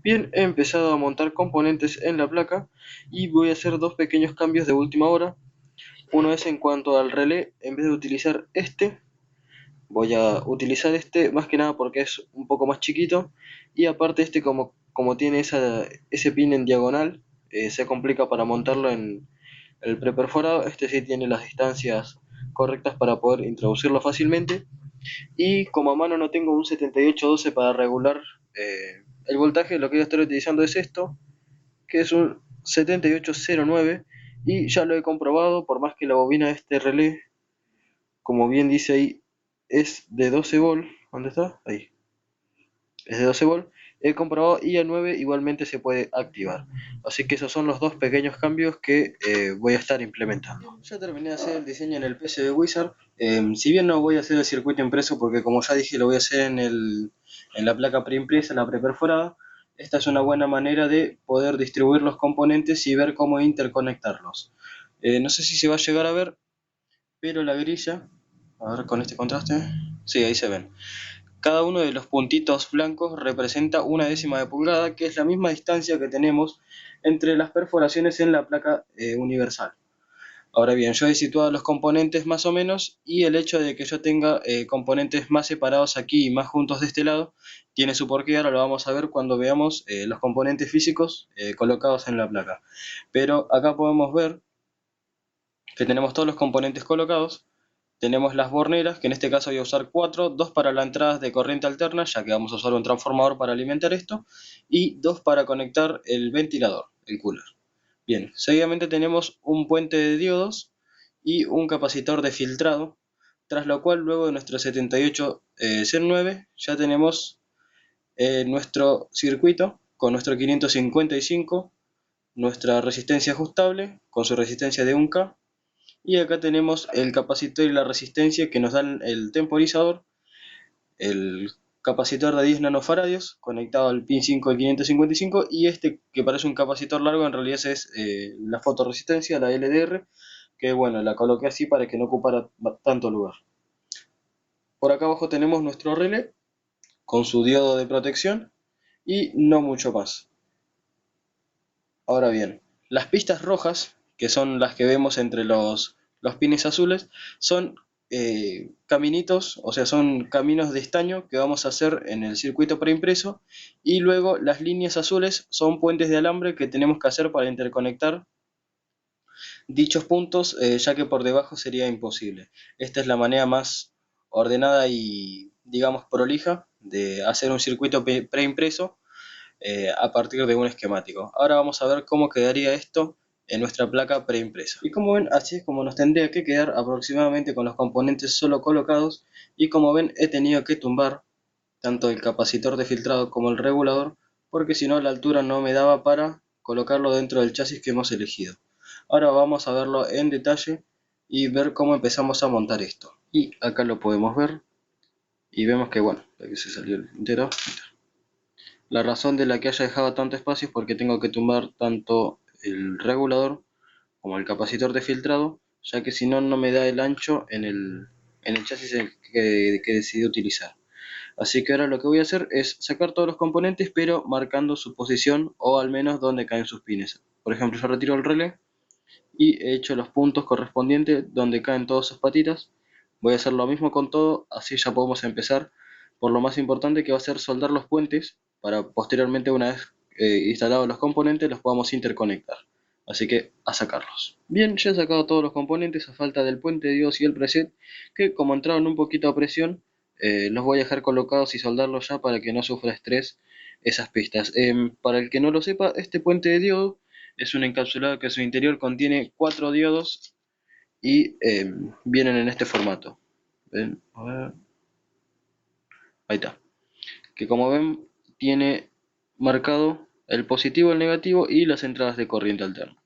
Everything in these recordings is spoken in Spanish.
Bien, he empezado a montar componentes en la placa y voy a hacer dos pequeños cambios de última hora. Uno es en cuanto al relé, en vez de utilizar este, voy a utilizar este más que nada porque es un poco más chiquito y aparte este como tiene ese pin en diagonal, se complica para montarlo en el preperforado. Este sí tiene las distancias correctas para poder introducirlo fácilmente. Y como a mano no tengo un 7812 para regular el voltaje, lo que voy a estar utilizando es esto, que es un 7809, y ya lo he comprobado. Por más que la bobina de este relé, como bien dice ahí, es de 12 volt. ¿Dónde está? Ahí. Es de 12 volt. He comprobado y a 9 igualmente se puede activar. Así que esos son los dos pequeños cambios que voy a estar implementando. Ya terminé de hacer el diseño en el PCB Wizard. Si bien no voy a hacer el circuito impreso porque, como ya dije, lo voy a hacer en la placa preimpresa, la preperforada. Esta es una buena manera de poder distribuir los componentes y ver cómo interconectarlos. No sé si se va a llegar a ver, pero la grilla, a ver con este contraste, sí, ahí se ven. Cada uno de los puntitos blancos representa una décima de pulgada, que es la misma distancia que tenemos entre las perforaciones en la placa universal. Ahora bien, yo he situado los componentes más o menos, y el hecho de que yo tenga componentes más separados aquí y más juntos de este lado tiene su porqué. Ahora lo vamos a ver cuando veamos los componentes físicos colocados en la placa. Pero acá podemos ver que tenemos todos los componentes colocados. Tenemos las borneras, que en este caso voy a usar 4, 2 para la entrada de corriente alterna, ya que vamos a usar un transformador para alimentar esto, y 2 para conectar el ventilador, el cooler. Bien, seguidamente tenemos un puente de diodos y un capacitor de filtrado, tras lo cual luego de nuestro 7809 ya tenemos nuestro circuito con nuestro 555, nuestra resistencia ajustable con su resistencia de 1K, y acá tenemos el capacitor y la resistencia que nos dan el temporizador, el capacitor de 10 nanofaradios conectado al pin 5 de 555, y este que parece un capacitor largo en realidad es la fotoresistencia, la LDR, que bueno, la coloqué así para que no ocupara tanto lugar. Por acá abajo tenemos nuestro relé con su diodo de protección y no mucho más. Ahora bien, las pistas rojas, que son las que vemos entre los pines azules, son caminitos, o sea, son caminos de estaño que vamos a hacer en el circuito preimpreso, y luego las líneas azules son puentes de alambre que tenemos que hacer para interconectar dichos puntos, ya que por debajo sería imposible. Esta es la manera más ordenada y, digamos, prolija de hacer un circuito preimpreso a partir de un esquemático. Ahora vamos a ver cómo quedaría esto en nuestra placa preimpresa. Y como ven, así es como nos tendría que quedar aproximadamente con los componentes solo colocados. Y como ven, he tenido que tumbar tanto el capacitor de filtrado como el regulador, porque si no la altura no me daba para colocarlo dentro del chasis que hemos elegido. Ahora vamos a verlo en detalle y ver cómo empezamos a montar esto. Y acá lo podemos ver y vemos que, bueno, aquí se salió el entero. La razón de la que haya dejado tanto espacio es porque tengo que tumbar tanto el regulador como el capacitor de filtrado, ya que si no, no me da el ancho en el chasis que decidí utilizar. Así que ahora lo que voy a hacer es sacar todos los componentes, pero marcando su posición, o al menos donde caen sus pines. Por ejemplo, yo retiro el relé y he hecho los puntos correspondientes donde caen todas sus patitas. Voy a hacer lo mismo con todo, así ya podemos empezar por lo más importante, que va a ser soldar los puentes, para posteriormente, una vez instalados los componentes, los podamos interconectar. Así que a sacarlos. Bien, ya he sacado todos los componentes a falta del puente de Dios y el preset, que como entraron un poquito a presión, los voy a dejar colocados y soldarlos ya para que no sufra estrés esas pistas. Para el que no lo sepa, este puente de diodo es un encapsulado que en su interior contiene 4 diodos y vienen en este formato. ¿Ven? A ver. Ahí está. Que como ven tiene marcado el positivo, el negativo y las entradas de corriente alterna.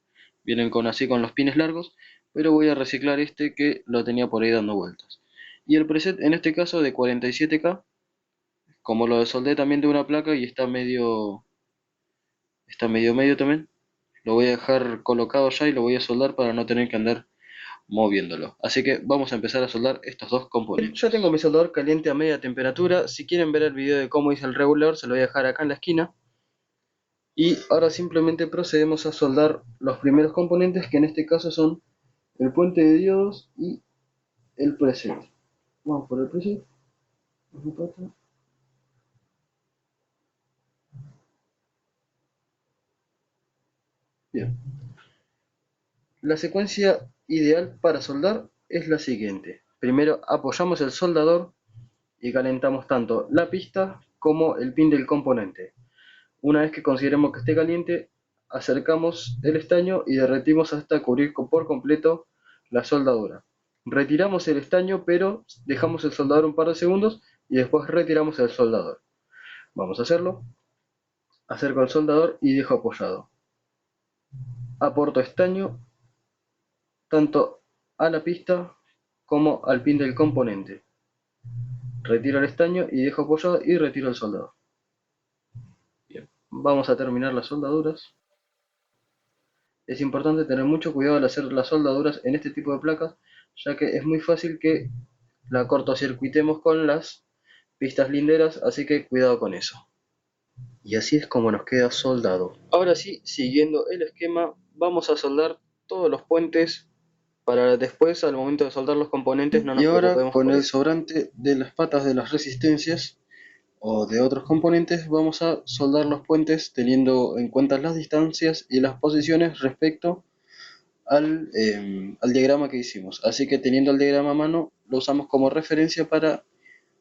Vienen así con los pines largos, pero voy a reciclar este que lo tenía por ahí dando vueltas. Y el preset en este caso de 47K, como lo soldé también de una placa y está medio también, lo voy a dejar colocado ya y lo voy a soldar para no tener que andar moviéndolo. Así que vamos a empezar a soldar estos dos componentes. Ya tengo mi soldador caliente a media temperatura. Si quieren ver el video de cómo hice el regulador, se lo voy a dejar acá en la esquina. Y ahora simplemente procedemos a soldar los primeros componentes, que en este caso son el puente de diodos y el preset. Vamos por el preset. Bien. La secuencia ideal para soldar es la siguiente. Primero apoyamos el soldador y calentamos tanto la pista como el pin del componente. Una vez que consideremos que esté caliente, acercamos el estaño y derretimos hasta cubrir por completo la soldadura. Retiramos el estaño, pero dejamos el soldador un par de segundos y después retiramos el soldador. Vamos a hacerlo. Acerco el soldador y dejo apoyado. Aporto estaño tanto a la pista como al pin del componente. Retiro el estaño y dejo apoyado y retiro el soldador. Bien, vamos a terminar las soldaduras. Es importante tener mucho cuidado al hacer las soldaduras en este tipo de placas, ya que es muy fácil que la cortocircuitemos con las pistas linderas, así que cuidado con eso. Y así es como nos queda soldado. Ahora sí, siguiendo el esquema, vamos a soldar todos los puentes para después, al momento de soldar los componentes, no nos preocupemos con el sobrante de las patas de las resistencias o de otros componentes. Vamos a soldar los puentes teniendo en cuenta las distancias y las posiciones respecto al diagrama que hicimos. Así que teniendo el diagrama a mano, lo usamos como referencia para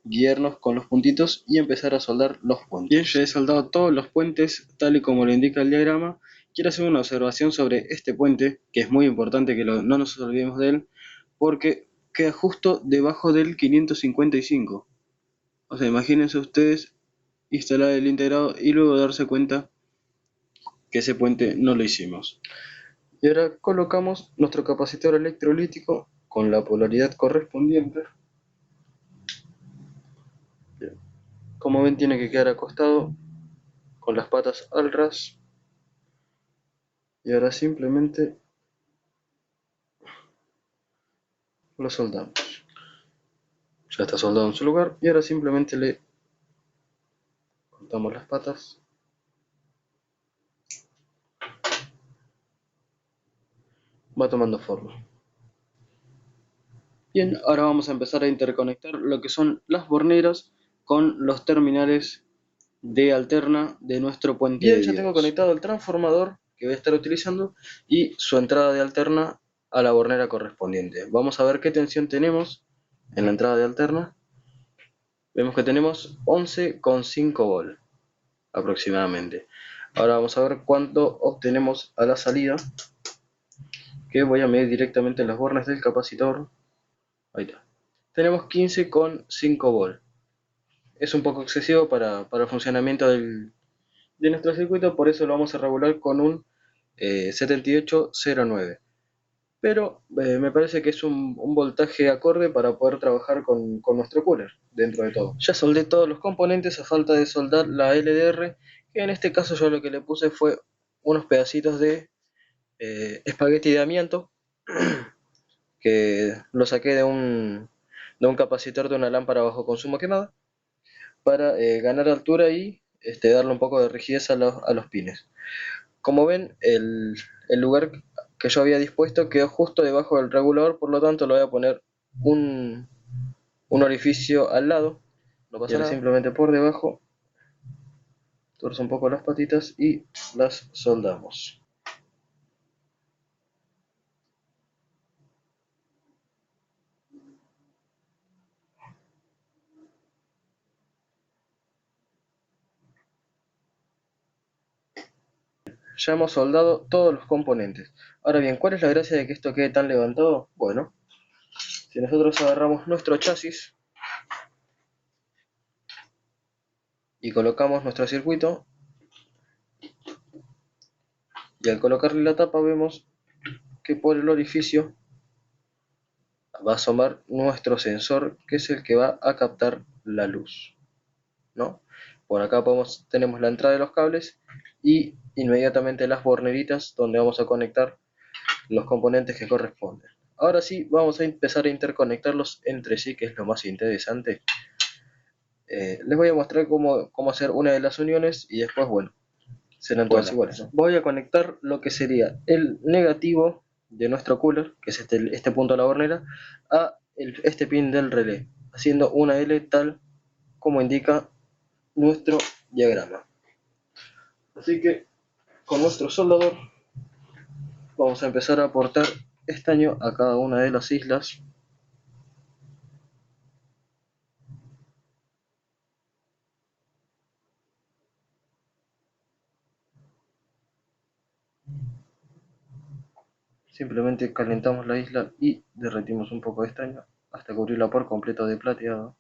guiarnos con los puntitos y empezar a soldar los puentes. Bien, ya he soldado todos los puentes tal y como lo indica el diagrama. Quiero hacer una observación sobre este puente, que es muy importante que no nos olvidemos de él, porque queda justo debajo del 555. O sea, imagínense ustedes instalar el integrado y luego darse cuenta que ese puente no lo hicimos. Y ahora colocamos nuestro capacitor electrolítico con la polaridad correspondiente. Bien. Como ven, tiene que quedar acostado con las patas al ras. Y ahora simplemente lo soldamos. Ya está soldado en su lugar y ahora simplemente le cortamos las patas. Va tomando forma. Bien, ahora vamos a empezar a interconectar lo que son las borneras con los terminales de alterna de nuestro puente. Bien, ya tengo conectado el transformador que voy a estar utilizando y su entrada de alterna a la bornera correspondiente. Vamos a ver qué tensión tenemos en la entrada de alterna. Vemos que tenemos 11,5 volt aproximadamente. Ahora vamos a ver cuánto obtenemos a la salida, que voy a medir directamente en las bornes del capacitor. Ahí está. Tenemos 15,5 volt. Es un poco excesivo para el funcionamiento de nuestro circuito, por eso lo vamos a regular con un 7809. Pero me parece que es un voltaje acorde para poder trabajar con nuestro cooler dentro de todo. Ya soldé todos los componentes, a falta de soldar la LDR, que en este caso yo lo que le puse fue unos pedacitos de espagueti de amianto, que lo saqué de un capacitor de una lámpara bajo consumo quemada, para ganar altura y darle un poco de rigidez a los pines. Como ven, el lugar que yo había dispuesto quedó justo debajo del regulador, por lo tanto le voy a poner un orificio al lado. No pasa nada. Simplemente por debajo torzo un poco las patitas y las soldamos. Ya hemos soldado todos los componentes. Ahora bien, ¿cuál es la gracia de que esto quede tan levantado? Bueno, si nosotros agarramos nuestro chasis y colocamos nuestro circuito, y al colocarle la tapa vemos que por el orificio va a asomar nuestro sensor, que es el que va a captar la luz, ¿no? Por acá tenemos la entrada de los cables y inmediatamente las borneritas donde vamos a conectar los componentes que corresponden. Ahora sí, vamos a empezar a interconectarlos entre sí, que es lo más interesante. Les voy a mostrar cómo hacer una de las uniones y después, bueno, serán todas iguales. Voy a conectar lo que sería el negativo de nuestro cooler, que es este punto de la bornera, a este pin del relé, haciendo una L tal como indica nuestro diagrama. Así que con nuestro soldador vamos a empezar a aportar estaño a cada una de las islas. Simplemente calentamos la isla y derretimos un poco de estaño hasta cubrirla por completo de plateado.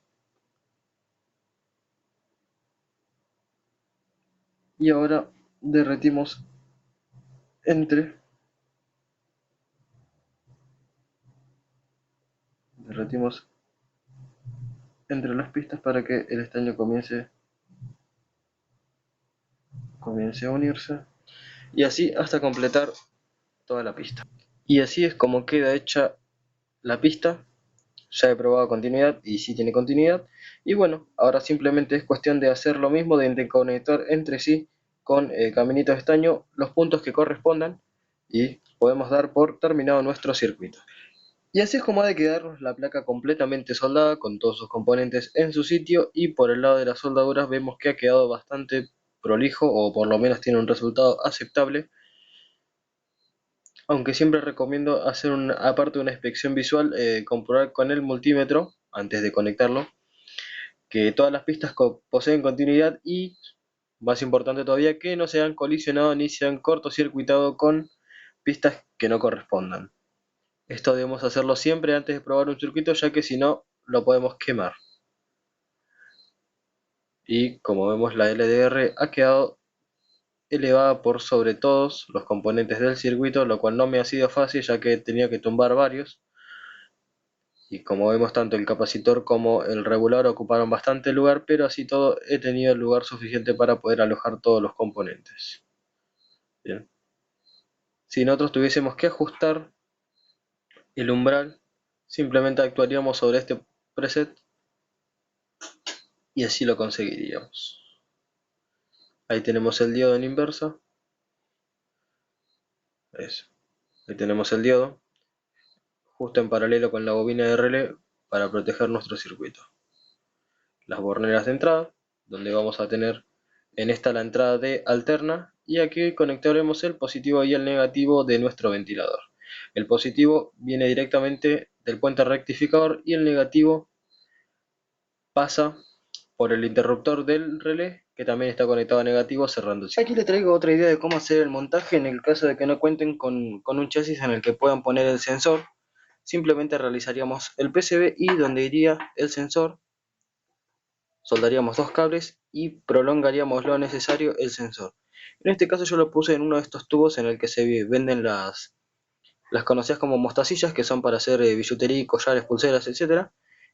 Y ahora derretimos entre las pistas para que el estaño comience a unirse, y así hasta completar toda la pista. Y así es como queda hecha la pista. Ya he probado continuidad y sí tiene continuidad. Y bueno, ahora simplemente es cuestión de hacer lo mismo, de interconectar entre sí con caminitos de estaño los puntos que correspondan y podemos dar por terminado nuestro circuito. Y así es como ha de quedar la placa completamente soldada con todos sus componentes en su sitio, y por el lado de las soldaduras vemos que ha quedado bastante prolijo, o por lo menos tiene un resultado aceptable, aunque siempre recomiendo hacer aparte de una inspección visual, comprobar con el multímetro antes de conectarlo que todas las pistas poseen continuidad, y más importante todavía, que no se han colisionado ni se han cortocircuitado con pistas que no correspondan. Esto debemos hacerlo siempre antes de probar un circuito, ya que si no lo podemos quemar. Y como vemos, la LDR ha quedado elevada por sobre todos los componentes del circuito, lo cual no me ha sido fácil, ya que tenía que tumbar varios. Y como vemos, tanto el capacitor como el regulador ocuparon bastante lugar, pero así todo he tenido el lugar suficiente para poder alojar todos los componentes. Bien. Si nosotros tuviésemos que ajustar el umbral, simplemente actuaríamos sobre este preset y así lo conseguiríamos. Ahí tenemos el diodo en inversa. Eso. Ahí tenemos el diodo justo en paralelo con la bobina de relé para proteger nuestro circuito. Las borneras de entrada, donde vamos a tener en esta la entrada de alterna, y aquí conectaremos el positivo y el negativo de nuestro ventilador. El positivo viene directamente del puente rectificador y el negativo pasa por el interruptor del relé, que también está conectado a negativo, cerrando el circuito. Aquí les traigo otra idea de cómo hacer el montaje en el caso de que no cuenten con un chasis en el que puedan poner el sensor. Simplemente realizaríamos el PCB y donde iría el sensor soldaríamos dos cables y prolongaríamos lo necesario el sensor. En este caso yo lo puse en uno de estos tubos en el que se venden las conocidas como mostacillas, que son para hacer billutería, collares, pulseras, etc.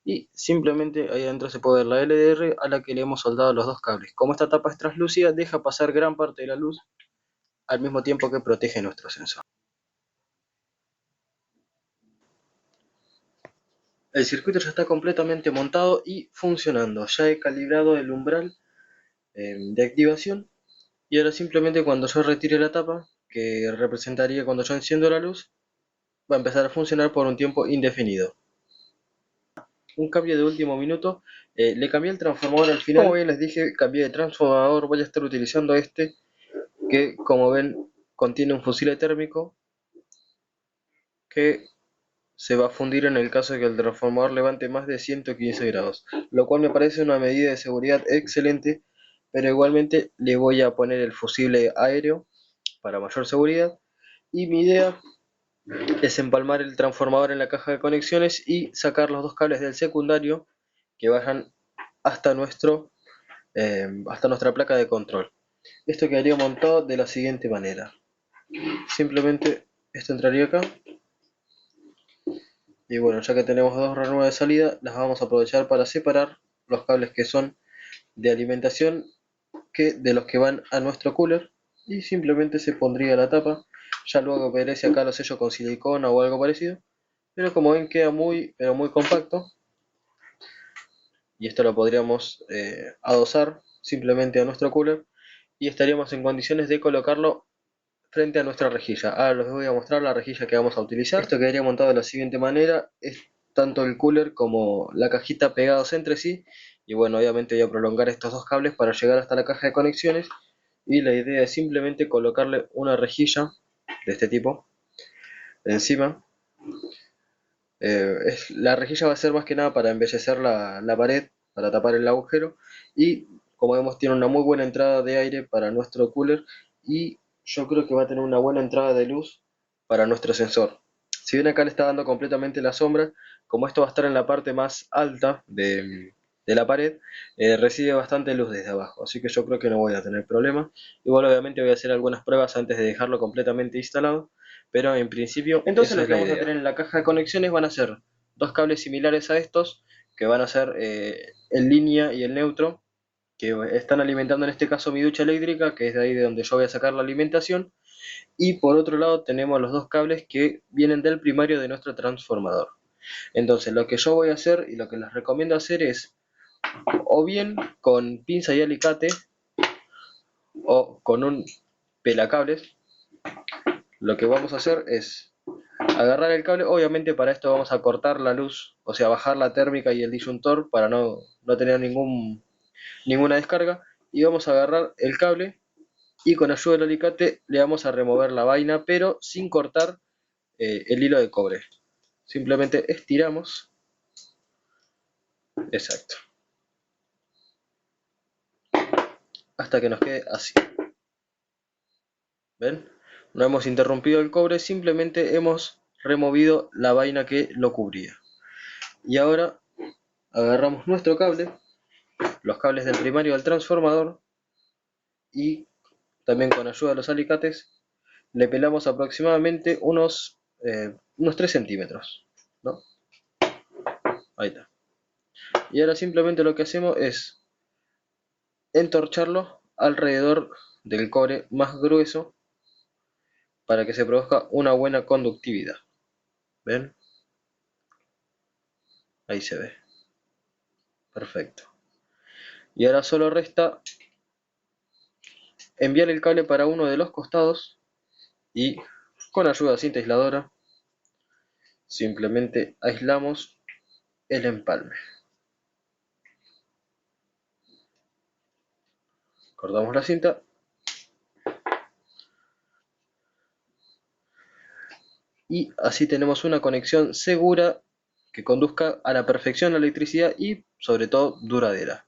Y simplemente ahí adentro se puede ver la LDR a la que le hemos soldado los dos cables. Como esta tapa es translúcida, deja pasar gran parte de la luz al mismo tiempo que protege nuestro sensor. El circuito ya está completamente montado y funcionando. Ya he calibrado el umbral de activación, y ahora simplemente cuando yo retire la tapa, que representaría cuando yo enciendo la luz, va a empezar a funcionar por un tiempo indefinido. Un cambio de último minuto, le cambié el transformador al final. Como bien les dije, cambié de transformador. Voy a estar utilizando este, que como ven contiene un fusible térmico que se va a fundir en el caso de que el transformador levante más de 115 grados, lo cual me parece una medida de seguridad excelente, pero igualmente le voy a poner el fusible aéreo para mayor seguridad. Y mi idea es empalmar el transformador en la caja de conexiones y sacar los dos cables del secundario que vayan hasta nuestra placa de control. Esto quedaría montado de la siguiente manera. Simplemente esto entraría acá. Y bueno, ya que tenemos dos ranuras de salida, las vamos a aprovechar para separar los cables que son de alimentación de los que van a nuestro cooler, y simplemente se pondría la tapa. Ya luego veré si acá lo sello con silicona o algo parecido, pero como ven queda muy compacto, y esto lo podríamos adosar simplemente a nuestro cooler y estaríamos en condiciones de colocarlo frente a nuestra rejilla. Ahora les voy a mostrar la rejilla que vamos a utilizar. Esto quedaría montado de la siguiente manera: es tanto el cooler como la cajita pegados entre sí, y bueno, obviamente voy a prolongar estos dos cables para llegar hasta la caja de conexiones, y la idea es simplemente colocarle una rejilla de este tipo encima. La rejilla va a ser más que nada para embellecer la pared, para tapar el agujero, y como vemos tiene una muy buena entrada de aire para nuestro cooler, y yo creo que va a tener una buena entrada de luz para nuestro sensor. Si bien acá le está dando completamente la sombra, como esto va a estar en la parte más alta de la pared, recibe bastante luz desde abajo, así que yo creo que no voy a tener problema. Igual obviamente voy a hacer algunas pruebas antes de dejarlo completamente instalado, pero en principio entonces lo que vamos a tener en la caja de conexiones van a ser dos cables similares a estos, que van a ser el línea y el neutro, que están alimentando en este caso mi ducha eléctrica, que es de ahí de donde yo voy a sacar la alimentación. Y por otro lado tenemos los dos cables que vienen del primario de nuestro transformador. Entonces lo que yo voy a hacer y lo que les recomiendo hacer es, o bien con pinza y alicate, o con un pelacables, lo que vamos a hacer es agarrar el cable. Obviamente para esto vamos a cortar la luz, o sea bajar la térmica y el disyuntor para no tener ninguna descarga, y vamos a agarrar el cable y con ayuda del alicate le vamos a remover la vaina, pero sin cortar el hilo de cobre. Simplemente estiramos, exacto, hasta que nos quede así. ¿Ven? No hemos interrumpido el cobre, simplemente hemos removido la vaina que lo cubría. Y ahora agarramos nuestro cable, los cables del primario del transformador, y también con ayuda de los alicates le pelamos aproximadamente unos 3 centímetros, ¿no? Ahí está. Y ahora simplemente lo que hacemos es entorcharlo alrededor del cobre más grueso para que se produzca una buena conductividad. ¿Ven? Ahí se ve. Perfecto. Y ahora solo resta enviar el cable para uno de los costados y con ayuda de cinta aisladora simplemente aislamos el empalme. Cortamos la cinta y así tenemos una conexión segura que conduzca a la perfección la electricidad y sobre todo duradera.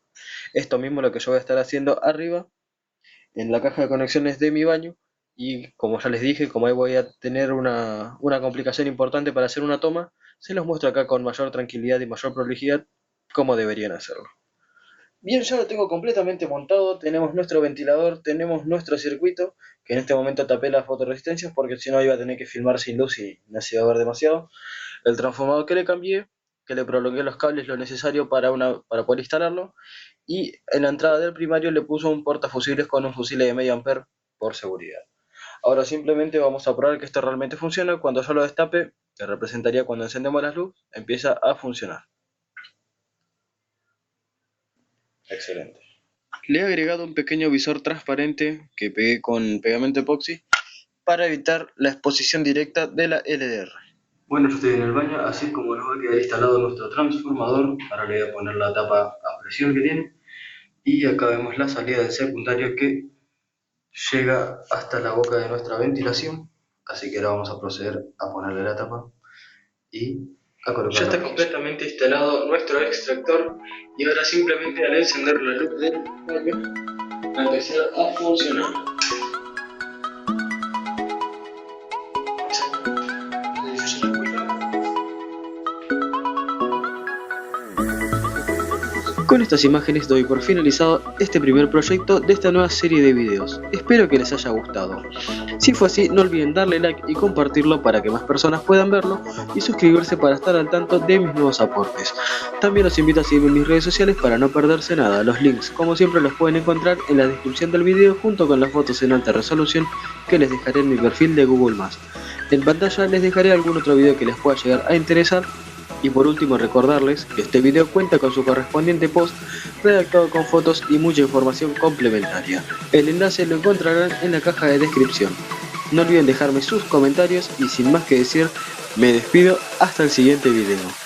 Esto mismo es lo que yo voy a estar haciendo arriba en la caja de conexiones de mi baño, y como ya les dije, como ahí voy a tener una complicación importante para hacer una toma, se los muestro acá con mayor tranquilidad y mayor prolijidad cómo deberían hacerlo. Bien, ya lo tengo completamente montado. Tenemos nuestro ventilador, tenemos nuestro circuito, que en este momento tapé las fotoresistencias porque si no iba a tener que filmar sin luz y me hacía ver demasiado. El transformador que le cambié, que le prolongué los cables lo necesario para poder instalarlo, y en la entrada del primario le puso un portafusibles con un fusible de medio ampere por seguridad. Ahora simplemente vamos a probar que esto realmente funciona. Cuando yo lo destape, que representaría cuando encendemos las luces, empieza a funcionar. Excelente. Le he agregado un pequeño visor transparente que pegué con pegamento epoxi para evitar la exposición directa de la LDR. Bueno, yo estoy en el baño, así como nos va a quedar instalado nuestro transformador. Ahora le voy a poner la tapa a presión que tiene. Y acá vemos la salida del secundario que llega hasta la boca de nuestra ventilación. Así que ahora vamos a proceder a ponerle la tapa y a colocarla. Ya está completamente instalado nuestro extractor y ahora simplemente al encender la luz del baño va a empezar a funcionar. Con estas imágenes doy por finalizado este primer proyecto de esta nueva serie de videos. Espero que les haya gustado. Si fue así, no olviden darle like y compartirlo para que más personas puedan verlo, y suscribirse para estar al tanto de mis nuevos aportes. También los invito a seguirme en mis redes sociales para no perderse nada. Los links, como siempre, los pueden encontrar en la descripción del video junto con las fotos en alta resolución que les dejaré en mi perfil de Google+. En pantalla les dejaré algún otro video que les pueda llegar a interesar. Y por último recordarles que este video cuenta con su correspondiente post redactado con fotos y mucha información complementaria. El enlace lo encontrarán en la caja de descripción. No olviden dejarme sus comentarios y sin más que decir, me despido hasta el siguiente video.